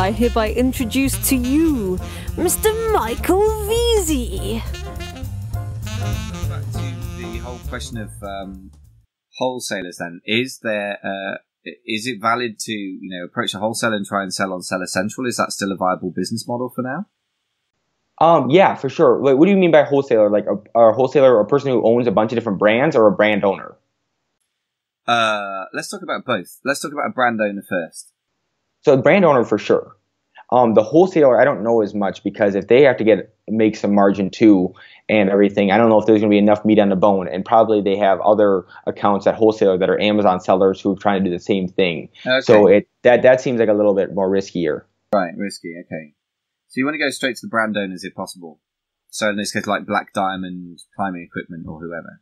I hereby introduce to you Mr. Michael Veazey. Back to the whole question of wholesalers then. Is it valid to, approach a wholesaler and try and sell on Seller Central? Is that still a viable business model for now? Yeah, for sure. What do you mean by wholesaler? Like a wholesaler, a person who owns a bunch of different brands, or a brand owner? Let's talk about both. Let's talk about a brand owner first. So the brand owner for sure. The wholesaler, I don't know as much, because if they have to make some margin too and everything, I don't know if there's going to be enough meat on the bone. And probably they have other accounts at wholesaler that are Amazon sellers who are trying to do the same thing. Okay. So that seems like a little bit more riskier. Right, risky. Okay. So you want to go straight to the brand owners if possible. So in this case, like Black Diamond Climbing Equipment or whoever.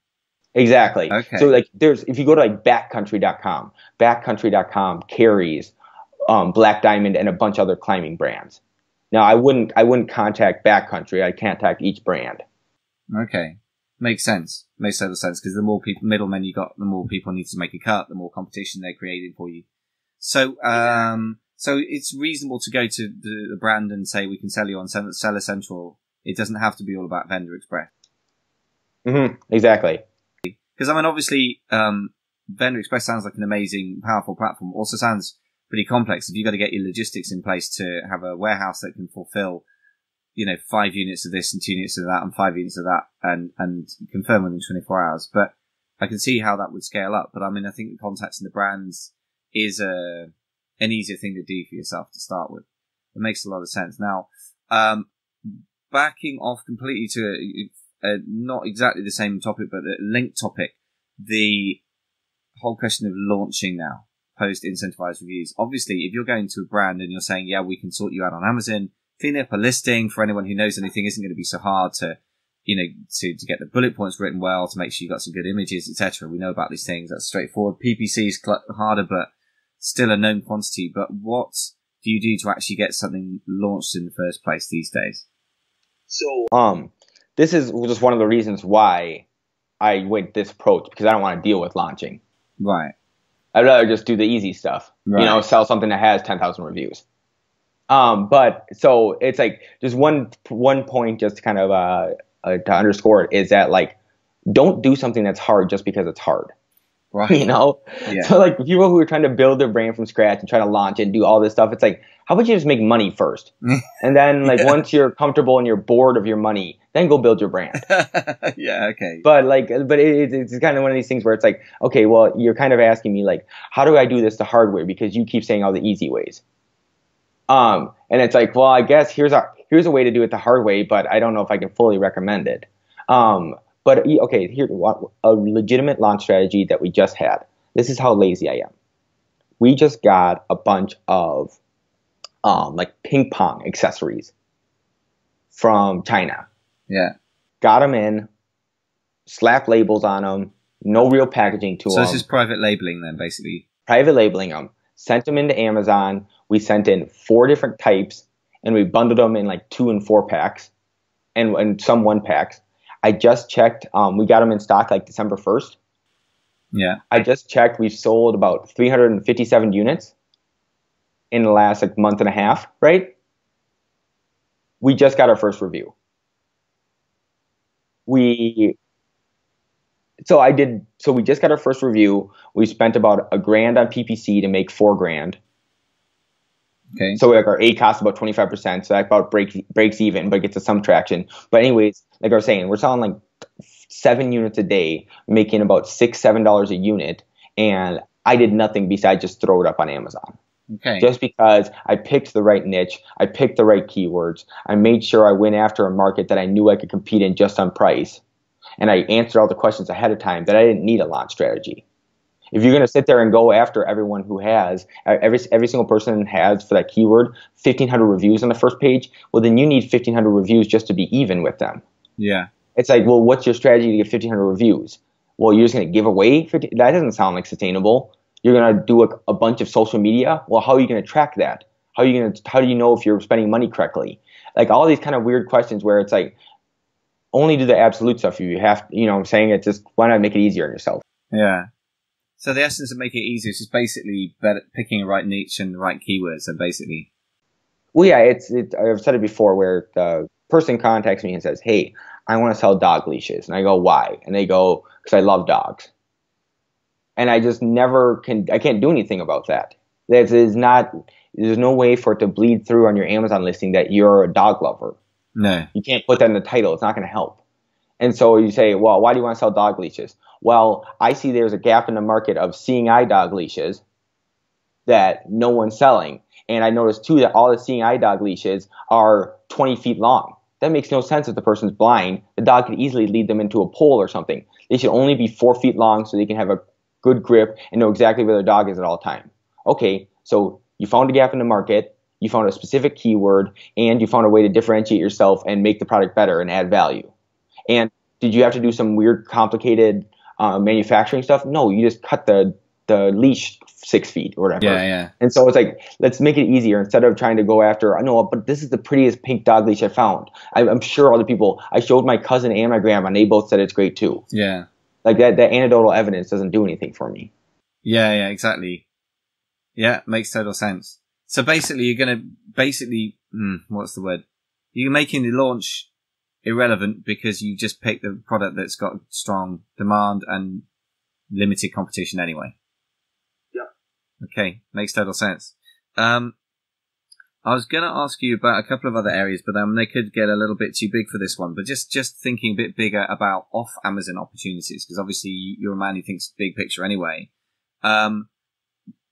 Exactly. Okay. So like if you go to like backcountry.com carries Black Diamond and a bunch of other climbing brands. Now I wouldn't contact Backcountry. I'd contact each brand. Okay. Makes sense. Makes total sense, because the more middlemen you got, the more people need to make a cut, the more competition they're creating for you. So so it's reasonable to go to the brand and say, we can sell you on Seller Central. It doesn't have to be all about Vendor Express. Mm-hmm. Exactly. Because, obviously, Vendor Express sounds like an amazing, powerful platform. Also sounds pretty complex. If you've got to get your logistics in place to have a warehouse that can fulfill, 5 units of this and 2 units of that and 5 units of that and confirm within 24 hours. But I can see how that would scale up. But, I think the contacts and the brands is an easier thing to do for yourself to start with. It makes a lot of sense. Now, backing off completely to not exactly the same topic, but a linked topic, the whole question of launching now, post-incentivized reviews. Obviously, if you're going to a brand and you're saying, yeah, we can sort you out on Amazon, clean up a listing, for anyone who knows anything, isn't going to be so hard to, to get the bullet points written well, to make sure you got some good images, etc. We know about these things. That's straightforward. PPC is harder, but still a known quantity. But what do you do to actually get something launched in the first place these days? So, this is just one of the reasons why I went this approach, because I don't want to deal with launching. Right. I'd rather just do the easy stuff. Right. Sell something that has 10,000 reviews. But so it's like just one point just to kind of to underscore it is that, like, don't do something that's hard just because it's hard. Right. Yeah. So like people who are trying to build their brand from scratch and try to launch it and do all this stuff, it's like, how about you just make money first? And then once you're comfortable and you're bored of your money, then go build your brand. Yeah, okay. But it's kind of one of these things where it's like, okay, well, you're kind of asking me, like, how do I do this the hard way? Because you keep saying all the easy ways. And it's like, well, I guess here's a way to do it the hard way, but I don't know if I can fully recommend it. But okay, here's a legitimate launch strategy that we just had. This is how lazy I am. We just got a bunch of like ping pong accessories from China. Yeah. Got them in, slapped labels on them, no real packaging to them. So this is private labeling then, basically. Private labeling them. Sent them into Amazon. We sent in 4 different types, and we bundled them in like 2 and 4 packs, and some 1 packs. I just checked. We got them in stock like December 1st. Yeah. I just checked. We've sold about 357 units in the last month and a half, right? We just got our first review. We just got our first review. We spent about $1,000 on PPC to make $4,000. Okay. So like our A costs about 25%, so that about breaks even, but gets us some traction. But anyways, like I was saying, we're selling like 7 units a day, making about $6-7 a unit, and I did nothing besides just throw it up on Amazon. Okay. Just because I picked the right niche, I picked the right keywords, I made sure I went after a market that I knew I could compete in just on price, and I answered all the questions ahead of time that I didn't need a launch strategy. If you're going to sit there and go after everyone who has, every single person has for that keyword 1,500 reviews on the first page, well, then you need 1,500 reviews just to be even with them. Yeah. It's like, well, what's your strategy to get 1,500 reviews? Well, you're just going to give away 50? That doesn't sound like sustainable. You're going to do a bunch of social media. Well, how are you going to track that? How do you know if you're spending money correctly? Like all these kind of weird questions where it's like, only do the absolute stuff if you have, I'm saying it, just why not make it easier on yourself? Yeah. So the essence of making it easier is just basically picking a right niche and the right keywords, and basically. Well, yeah, I've said it before where the person contacts me and says, "Hey, I want to sell dog leashes," and I go, "Why?" And they go, "Because I love dogs." And I just never can. I can't do anything about that. That is not. There's no way for it to bleed through on your Amazon listing that you're a dog lover. No. You can't put that in the title. It's not going to help. And so you say, well, why do you want to sell dog leashes? Well, I see there's a gap in the market of seeing eye dog leashes that no one's selling. And I noticed too that all the seeing eye dog leashes are 20 feet long. That makes no sense if the person's blind. The dog could easily lead them into a pole or something. They should only be 4 feet long so they can have a good grip and know exactly where their dog is at all time. Okay, so you found a gap in the market, you found a specific keyword, and you found a way to differentiate yourself and make the product better and add value. And did you have to do some weird, complicated manufacturing stuff? No, you just cut the leash 6 feet or whatever. Yeah, yeah. And so it's like, let's make it easier instead of trying to go after, no, but this is the prettiest pink dog leash I found. I'm sure other people, I showed my cousin and my grandma, and they both said it's great too. Yeah. Like that anecdotal evidence doesn't do anything for me. Yeah, yeah, exactly. Yeah, makes total sense. So basically, you're going to what's the word? You're making the launch irrelevant because you just picked the product that's got strong demand and limited competition anyway. Yeah. Okay, makes total sense. I was going to ask you about a couple of other areas, but they could get a little bit too big for this one. But just thinking a bit bigger about off Amazon opportunities, because obviously you're a man who thinks big picture anyway.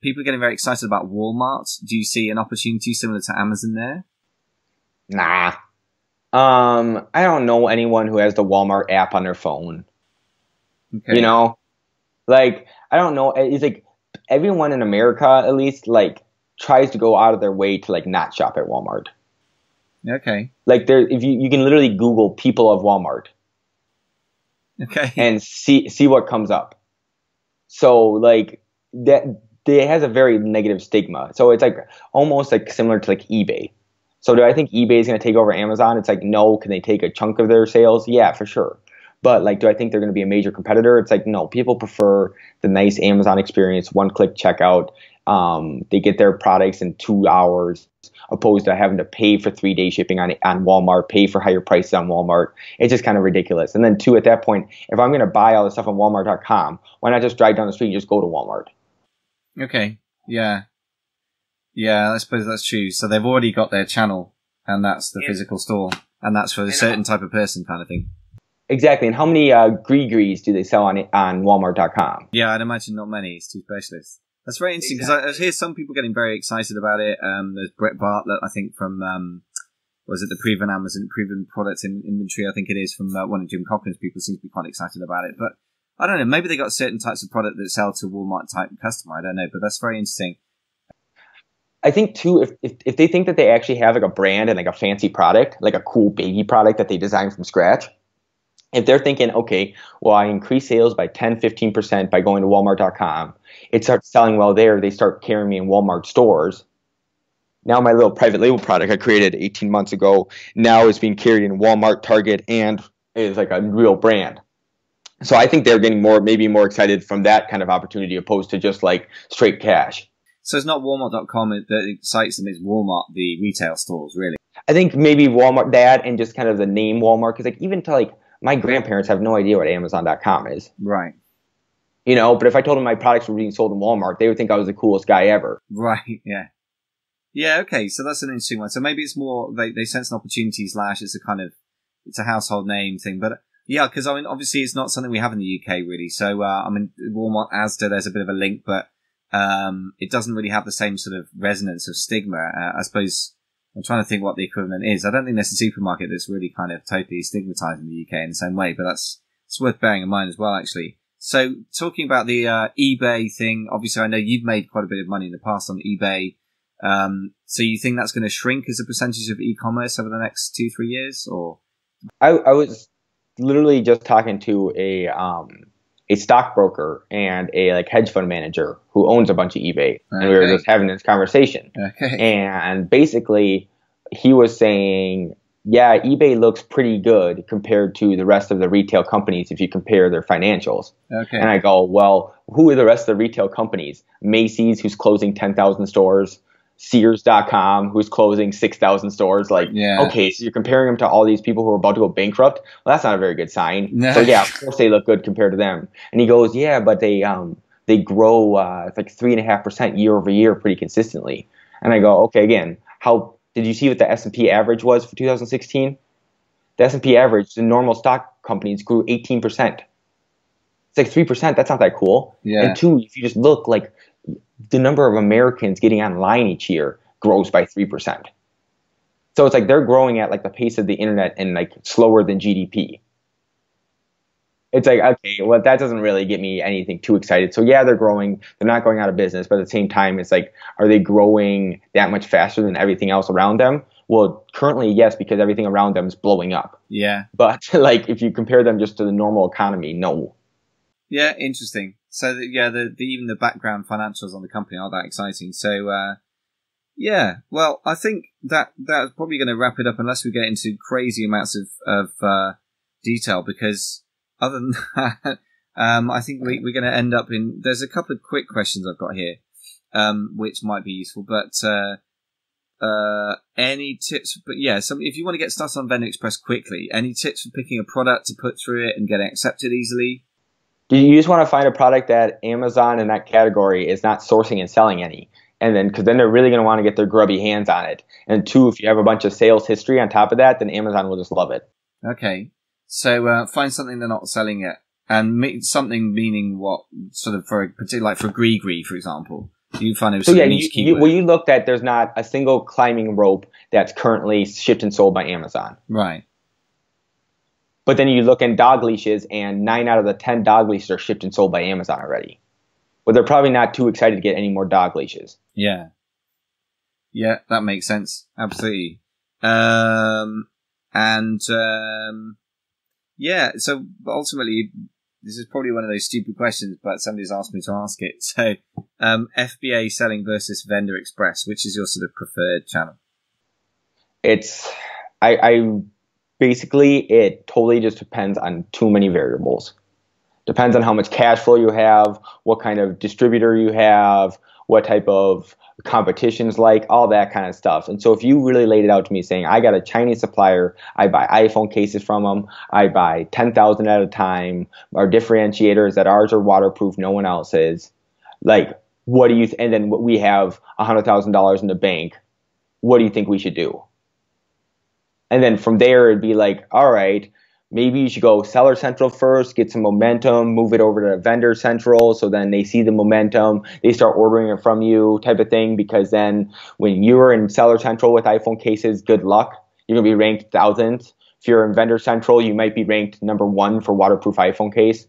People are getting very excited about Walmart. Do you see an opportunity similar to Amazon there? Nah. I don't know anyone who has the Walmart app on their phone. Okay. You know? Like, I don't know. It's like everyone in America, at least, like, tries to go out of their way to, like, not shop at Walmart. Okay. Like, if you can literally Google people of Walmart. Okay. And see what comes up. So, like, that it has a very negative stigma. So it's like almost like similar to like eBay. So do I think eBay is going to take over Amazon? It's like, no. Can they take a chunk of their sales? Yeah, for sure. But like, do I think they're going to be a major competitor? It's like, no. People prefer the nice Amazon experience, one-click checkout. They get their products in 2 hours, opposed to having to pay for 3-day shipping on Walmart, pay for higher prices on Walmart. It's just kind of ridiculous. And then two, at that point, if I'm going to buy all this stuff on Walmart.com, why not just drive down the street and just go to Walmart? Okay. Yeah. Yeah, I suppose that's true. So they've already got their channel, and that's the physical store, and that's for a certain type of person kind of thing. Exactly. And how many Gree-Grees do they sell on Walmart.com? Yeah, I'd imagine not many. It's too specialist. That's very interesting because I hear some people getting very excited about it. There's Brett Bartlett, I think, from was it the Proven Amazon Proven Products in Inventory? I think it is from one of Jim Cochran's people. Seems to be quite excited about it, but I don't know. Maybe they got certain types of product that sell to Walmart type customer. I don't know, but that's very interesting. I think too, if they think that they actually have like a brand and like a fancy product, like a cool baby product that they designed from scratch, if they're thinking, okay, well, I increase sales by 10, 15% by going to Walmart.com, it starts selling well there. They start carrying me in Walmart stores. Now my little private label product I created 18 months ago now is being carried in Walmart, Target, and is like a real brand. So I think they're getting maybe more excited from that kind of opportunity opposed to just like straight cash. So it's not Walmart.com that excites them, it's Walmart, the retail stores, really. I think maybe Walmart, that, and just kind of the name Walmart, because like even to like my grandparents have no idea what Amazon.com is. Right. You know, but if I told them my products were being sold in Walmart, they would think I was the coolest guy ever. Right, yeah. Yeah, okay, so that's an interesting one. So maybe it's more, they sense an opportunity / it's a household name thing. But yeah, because I mean, obviously it's not something we have in the UK really. So, I mean, Walmart, Asda, there's a bit of a link, but it doesn't really have the same sort of resonance of stigma. I suppose I'm trying to think what the equivalent is. I don't think there's a supermarket that's really kind of totally stigmatized in the UK in the same way, but it's worth bearing in mind as well, actually. So talking about the eBay thing, obviously I know you've made quite a bit of money in the past on eBay. So you think that's going to shrink as a percentage of e-commerce over the next 2-3 years, or? I was literally just talking to a stockbroker and a like hedge fund manager who owns a bunch of eBay, and we were just having this conversation. Okay. And basically, he was saying, yeah, eBay looks pretty good compared to the rest of the retail companies if you compare their financials. Okay. And I go, well, who are the rest of the retail companies? Macy's, who's closing 10,000 stores. Sears.com, who's closing 6,000 stores. Like, Yeah. okay, so you're comparing them to all these people who are about to go bankrupt. Well, that's not a very good sign. No. So yeah, of course they look good compared to them. And he goes, yeah, but they grow it's like 3.5% year over year pretty consistently. And I go, okay, again, how did you see what the S&P average was for 2016? The S&P average, the normal stock companies grew 18%. It's like 3%. That's not that cool. Yeah. And two, if you just look, like the number of Americans getting online each year grows by 3%. So it's like they're growing at like the pace of the internet and like slower than GDP. It's like, okay, well, that doesn't really get me anything too excited. So yeah, they're growing. They're not going out of business, but at the same time, it's like, are they growing that much faster than everything else around them? Well, currently, yes, because everything around them is blowing up. Yeah. But like, if you compare them just to the normal economy, no. Yeah, interesting. So even the background financials on the company are that exciting. So yeah, well, I think that's probably going to wrap it up unless we get into crazy amounts of detail, because other than that, I think we're going to end up in. There's a couple of quick questions I've got here, which might be useful, but. Any tips? But yeah, if you want to get started on Vendor Express quickly, any tips for picking a product to put through it and get it accepted easily? Do you just want to find a product that Amazon in that category is not sourcing and selling any? And then, because then they're really going to want to get their grubby hands on it. And two, if you have a bunch of sales history on top of that, then Amazon will just love it. Okay. So find something they're not selling yet. And something meaning what? Sort of particularly like for Gree, for example. You find it. So yeah, you looked at, there's not a single climbing rope that's currently shipped and sold by Amazon. Right. But then you look in dog leashes, and 9 out of the 10 dog leashes are shipped and sold by Amazon already. But they're probably not too excited to get any more dog leashes. Yeah. Yeah, that makes sense. Absolutely. Yeah, so ultimately, this is probably one of those stupid questions, but somebody's asked me to ask it. So, FBA selling versus Vendor Express, which is your sort of preferred channel? Basically, it totally just depends on too many variables. Depends on how much cash flow you have, what kind of distributor you have, what type of competition's like, all that kind of stuff. And so if you really laid it out to me saying, I got a Chinese supplier, I buy iPhone cases from them, I buy 10,000 at a time, our differentiator is that ours are waterproof, no one else is. Like, what do you, and then we have $100,000 in the bank, what do you think we should do? And then from there, it'd be like, all right, maybe you should go Seller Central first, get some momentum, move it over to Vendor Central. So then they see the momentum, they start ordering it from you type of thing. Because then when you're in Seller Central with iPhone cases, good luck. You're going to be ranked thousands. If you're in Vendor Central, you might be ranked #1 for waterproof iPhone case.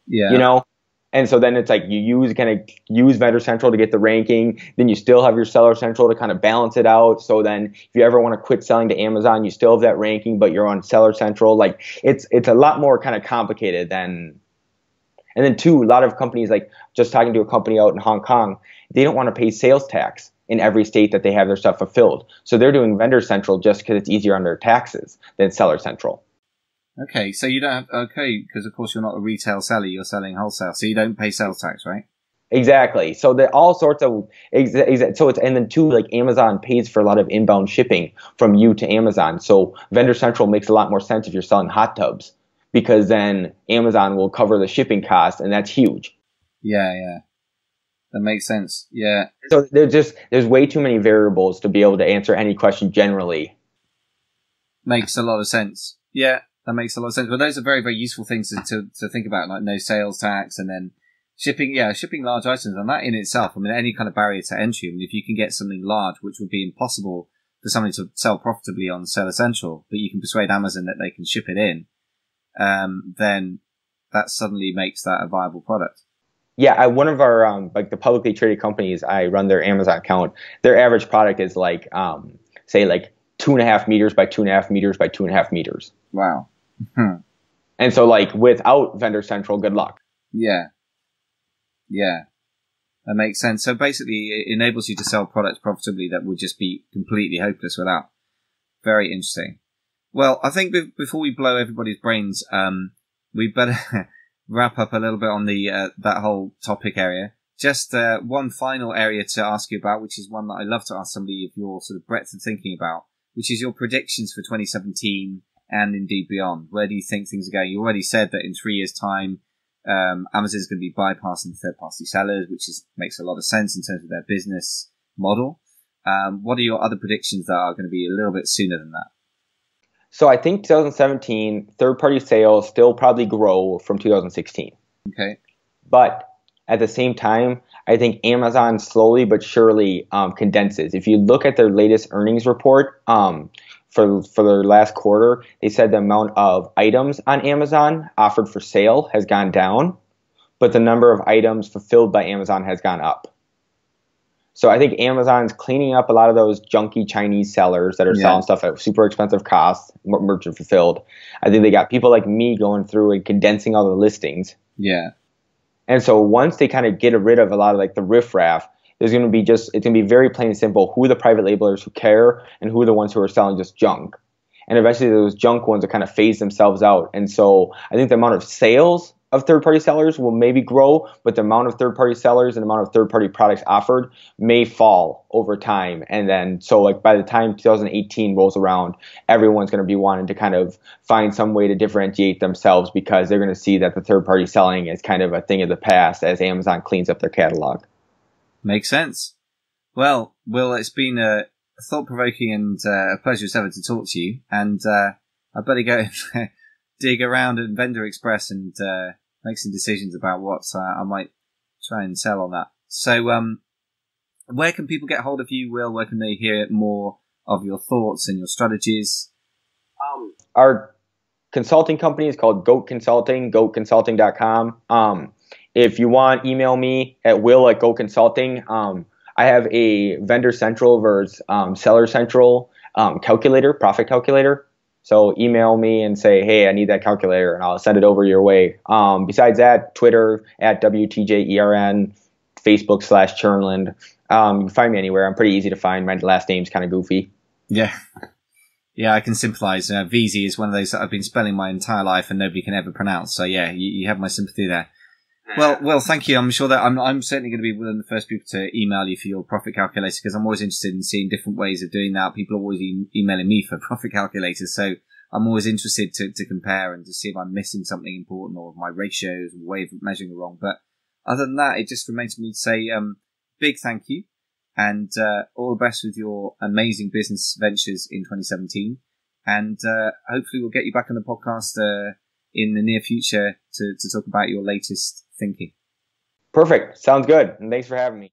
Yeah. You know? And so then it's like you use Vendor Central to get the ranking. Then you still have your Seller Central to kind of balance it out. So then if you ever want to quit selling to Amazon, you still have that ranking, but you're on Seller Central. Like it's a lot more kind of complicated than. And then two, a lot of companies, like just talking to a company out in Hong Kong, they don't want to pay sales tax in every state that they have their stuff fulfilled. So they're doing Vendor Central just because it's easier on their taxes than Seller Central. Okay, so you don't have, because of course you're not a retail seller, you're selling wholesale, so you don't pay sales tax, right? Exactly. So there all sorts of, so it's, and then two, like Amazon pays for a lot of inbound shipping from you to Amazon. So Vendor Central makes a lot more sense if you're selling hot tubs, because then Amazon will cover the shipping cost, and that's huge. Yeah. That makes sense. Yeah. So there's way too many variables to be able to answer any question generally. Makes a lot of sense. Yeah. That makes a lot of sense. But those are very, very useful things to think about, like no sales tax and then shipping large items. And that in itself, I mean, any kind of barrier to entry. I mean, if you can get something large, which would be impossible for somebody to sell profitably on Seller Central, but you can persuade Amazon that they can ship it in, then that suddenly makes that a viable product. Yeah, one of our, like the publicly traded companies, I run their Amazon account. Their average product is like, say like 2.5 meters by 2.5 meters by 2.5 meters. Wow. And so like without Vendor Central, good luck. Yeah. That makes sense. So basically it enables you to sell products profitably that would just be completely hopeless without. Very interesting. Well, I think before we blow everybody's brains, we better wrap up a little bit on the that whole topic area. Just one final area to ask you about, which is one that I love to ask somebody of your sort of breadth of thinking about, which is your predictions for 2017 and indeed beyond. Where do you think things are going? You already said that in 3 years' time, Amazon is going to be bypassing third-party sellers, which makes a lot of sense in terms of their business model. What are your other predictions that are going to be a little bit sooner than that? So I think 2017 third-party sales still probably grow from 2016. Okay. But at the same time, I think Amazon slowly but surely condenses. If you look at their latest earnings report for their last quarter, they said the amount of items on Amazon offered for sale has gone down, but the number of items fulfilled by Amazon has gone up. So I think Amazon's cleaning up a lot of those junky Chinese sellers that are selling stuff at super expensive costs, merchant fulfilled. I think they got people like me going through and condensing all the listings. Yeah. And so once they kind of get rid of a lot of like the riffraff, there's going to be it's going to be very plain and simple who are the private labelers who care and who are the ones who are selling just junk. And eventually those junk ones will kind of phase themselves out. And so I think the amount of sales of third-party sellers will maybe grow, but the amount of third-party sellers and the amount of third-party products offered may fall over time. And then so like by the time 2018 rolls around, everyone's going to be wanting to kind of find some way to differentiate themselves because they're going to see that the third-party selling is kind of a thing of the past as Amazon cleans up their catalog. Makes sense. Well, Will, it's been a thought-provoking and a pleasure as ever to talk to you. And I better go dig around at Vendor Express and make some decisions about what I might try and sell on that. So where can people get hold of you, Will? Where can they hear more of your thoughts and your strategies? Our consulting company is called Goat Consulting, goatconsulting.com. If you want, email me at will@goatconsulting. I have a Vendor Central versus Seller Central calculator, profit calculator. So email me and say, hey, I need that calculator, and I'll send it over your way. Besides that, Twitter at WTJERN, Facebook /Tjernlund. You can find me anywhere. I'm pretty easy to find. My last name's kind of goofy. Yeah. Yeah, I can sympathize. VZ is one of those that I've been spelling my entire life and nobody can ever pronounce. So yeah, you have my sympathy there. Well, thank you. I'm sure that I'm certainly going to be one of the first people to email you for your profit calculator because I'm always interested in seeing different ways of doing that. People are always emailing me for profit calculators, so I'm always interested to compare and to see if I'm missing something important or my ratios or way of measuring are wrong. But other than that, it just remains for me to say big thank you and all the best with your amazing business ventures in 2017. And hopefully we'll get you back on the podcast in the near future to talk about your latest thinking. Perfect. Sounds good. And thanks for having me.